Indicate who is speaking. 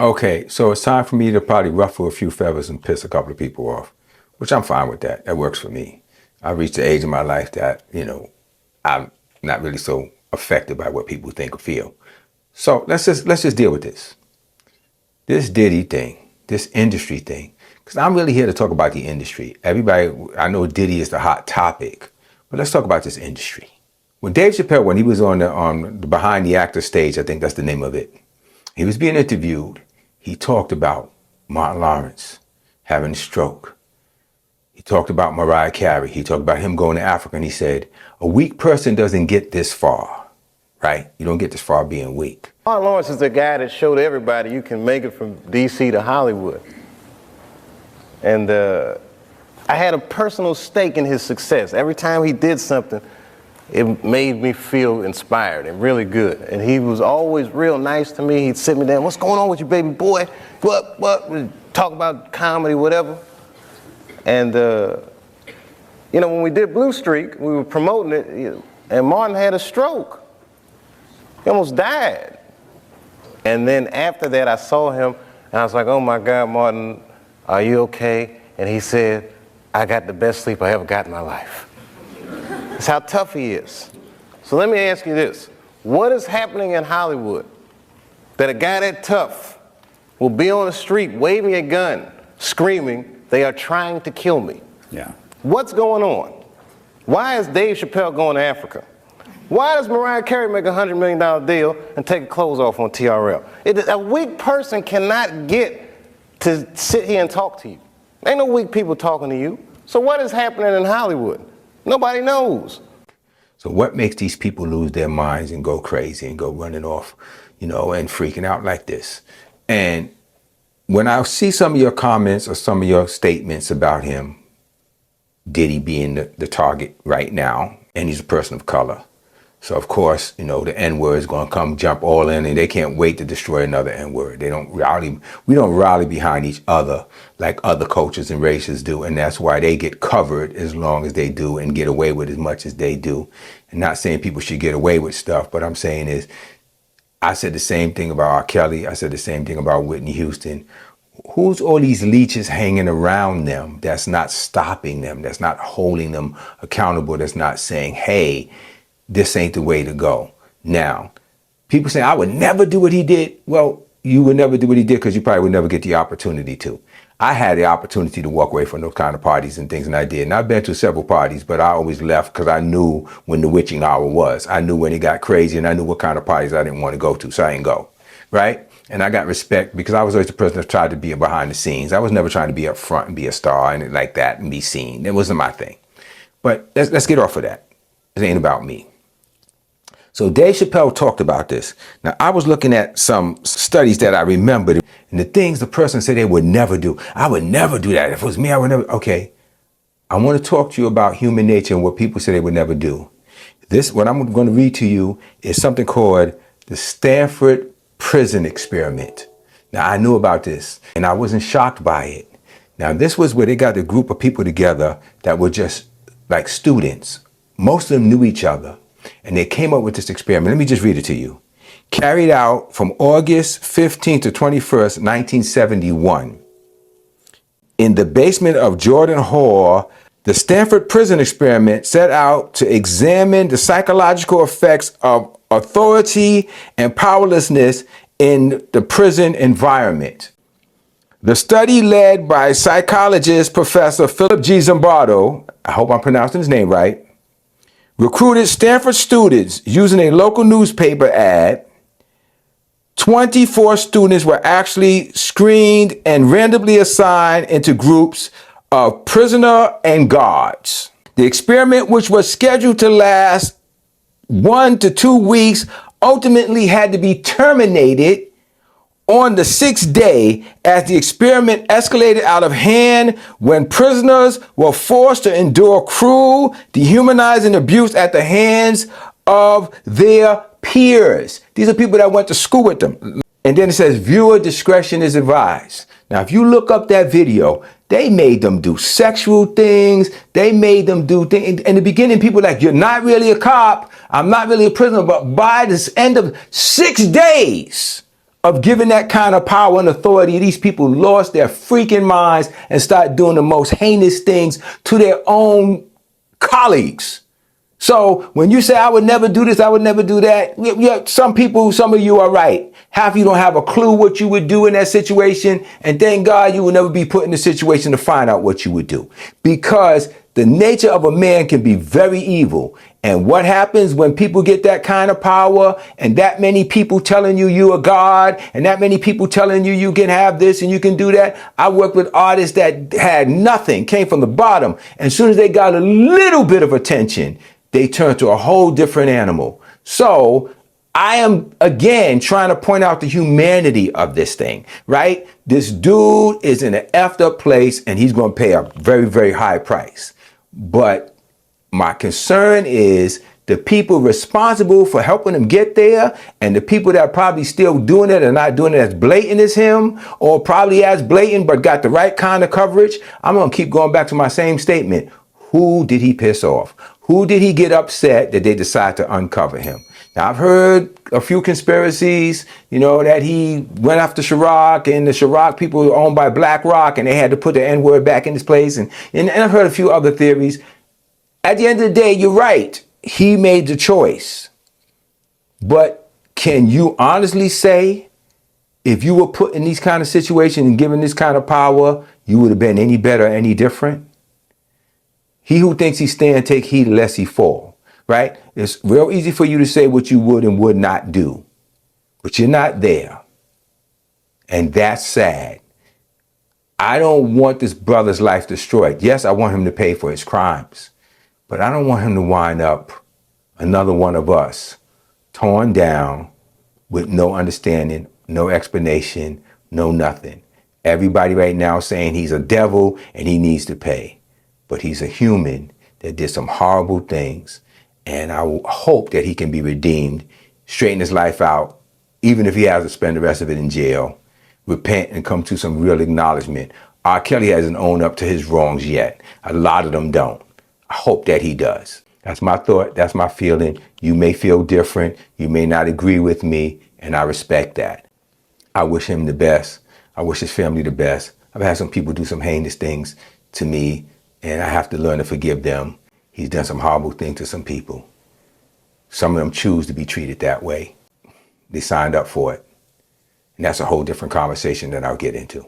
Speaker 1: Okay, so it's time for me to probably ruffle a few feathers and piss a couple of people off, which I'm fine with that. That works for me. I've reached the age in my life that, I'm not really so affected by what people think or feel. So let's just deal with this. This Diddy thing, this industry thing, because I'm really here to talk about the industry. Everybody, I know Diddy is the hot topic, but let's talk about this industry. When Dave Chapelle, when he was on the Behind the Actor stage, I think that's the name of it, he was being interviewed. He talked about Martin Lawrence having a stroke. He talked about Mariah Carey. He talked about him going to Africa, and he said, a weak person doesn't get this far, right? You don't get this far being weak.
Speaker 2: Martin Lawrence is the guy that showed everybody you can make it from DC to Hollywood. And I had a personal stake in his success. Every time he did something, it made me feel inspired and really good. And he was always real nice to me. He'd sit me down, what's going on with you, baby boy? What? We'd talk about comedy, whatever. And, when we did Blue Streak, we were promoting it, and Martin had a stroke. He almost died. And then after that, I saw him, and I was like, oh my God, Martin, are you okay? And he said, I got the best sleep I ever got in my life. That's how tough he is. So let me ask you this. What is happening in Hollywood that a guy that tough will be on the street waving a gun, screaming, they are trying to kill me?
Speaker 1: Yeah.
Speaker 2: What's going on? Why is Dave Chapelle going to Africa? Why does Mariah Carey make a $100 million deal and take her clothes off on TRL? A weak person cannot get to sit here and talk to you. Ain't no weak people talking to you. So what is happening in Hollywood? Nobody knows.
Speaker 1: So what makes these people lose their minds and go crazy and go running off, and freaking out like this? And when I see some of your comments or some of your statements about him, Diddy being the target right now, and he's a person of color. So of course, the N-word is going to come jump all in, and they can't wait to destroy another N-word. We don't rally behind each other like other cultures and races do, and that's why they get covered as long as they do and get away with as much as they do. And not saying people should get away with stuff, but I'm saying is, I said the same thing about R. Kelly. I said the same thing about Whitney Houston. Who's all these leeches hanging around them that's not stopping them, that's not holding them accountable, that's not saying, hey, this ain't the way to go? Now, people say, I would never do what he did. Well, you would never do what he did because you probably would never get the opportunity to. I had the opportunity to walk away from those kind of parties and things, and I did. And I've been to several parties, but I always left because I knew when the witching hour was. I knew when it got crazy, and I knew what kind of parties I didn't want to go to, so I didn't go, right? And I got respect because I was always the person that tried to be behind the scenes. I was never trying to be up front and be a star and like that and be seen. It wasn't my thing. But let's get off of that. It ain't about me. So Dave Chapelle talked about this. Now, I was looking at some studies that I remembered, and the things the person said they would never do. I would never do that. If it was me, I would never. Okay, I want to talk to you about human nature and what people say they would never do. What I'm going to read to you is something called the Stanford Prison experiment. Now, I knew about this, and I wasn't shocked by it. Now, this was where they got a group of people together that were just like students. Most of them knew each other. And they came up with this experiment. Let me just read it to you. Carried out from August 15th to 21st, 1971. In the basement of Jordan Hall, the Stanford Prison experiment set out to examine the psychological effects of authority and powerlessness in the prison environment. The study, led by psychologist Professor Philip G. Zimbardo, I hope I'm pronouncing his name right, recruited Stanford students using a local newspaper ad. 24 students were actually screened and randomly assigned into groups of prisoner and guards. The experiment, which was scheduled to last 1 to 2 weeks, ultimately had to be terminated on the 6th day as the experiment escalated out of hand when prisoners were forced to endure cruel, dehumanizing abuse at the hands of their peers. These are people that went to school with them. And then it says viewer discretion is advised. Now, if you look up that video, they made them do sexual things. They made them do things. In the beginning, people were like, you're not really a cop. I'm not really a prisoner. But by this end of 6 days of giving that kind of power and authority, these people lost their freaking minds and started doing the most heinous things to their own colleagues. So when you say, I would never do this, I would never do that, yeah, some of you are right. Half of you don't have a clue what you would do in that situation. And thank God you will never be put in the situation to find out what you would do. Because the nature of a man can be very evil. And what happens when people get that kind of power and that many people telling you you're a God and that many people telling you you can have this and you can do that? I worked with artists that had nothing, came from the bottom. And as soon as they got a little bit of attention, they turned to a whole different animal. So I am, again, trying to point out the humanity of this thing, right? This dude is in an effed up place and he's going to pay a very, very high price. But my concern is the people responsible for helping him get there and the people that are probably still doing it and not doing it as blatant as him or probably as blatant but got the right kind of coverage. I'm going to keep going back to my same statement. Who did he piss off? Who did he get upset that they decide to uncover him? Now, I've heard a few conspiracies, that he went after Chirac and the Chirac people were owned by BlackRock and they had to put the N-word back in its place. And I've heard a few other theories. At the end of the day, you're right. He made the choice. But can you honestly say if you were put in these kind of situations and given this kind of power, you would have been any better, any different? He who thinks he stand, take heed lest he fall, right? It's real easy for you to say what you would and would not do, but you're not there. And that's sad. I don't want this brother's life destroyed. Yes, I want him to pay for his crimes, but I don't want him to wind up another one of us torn down with no understanding, no explanation, no nothing. Everybody right now saying he's a devil and he needs to pay. But he's a human that did some horrible things. And I hope that he can be redeemed, straighten his life out, even if he has to spend the rest of it in jail, repent and come to some real acknowledgement. R. Kelly hasn't owned up to his wrongs yet. A lot of them don't. I hope that he does. That's my thought. That's my feeling. You may feel different. You may not agree with me. And I respect that. I wish him the best. I wish his family the best. I've had some people do some heinous things to me. And I have to learn to forgive them. He's done some horrible things to some people. Some of them choose to be treated that way. They signed up for it. And that's a whole different conversation that I'll get into.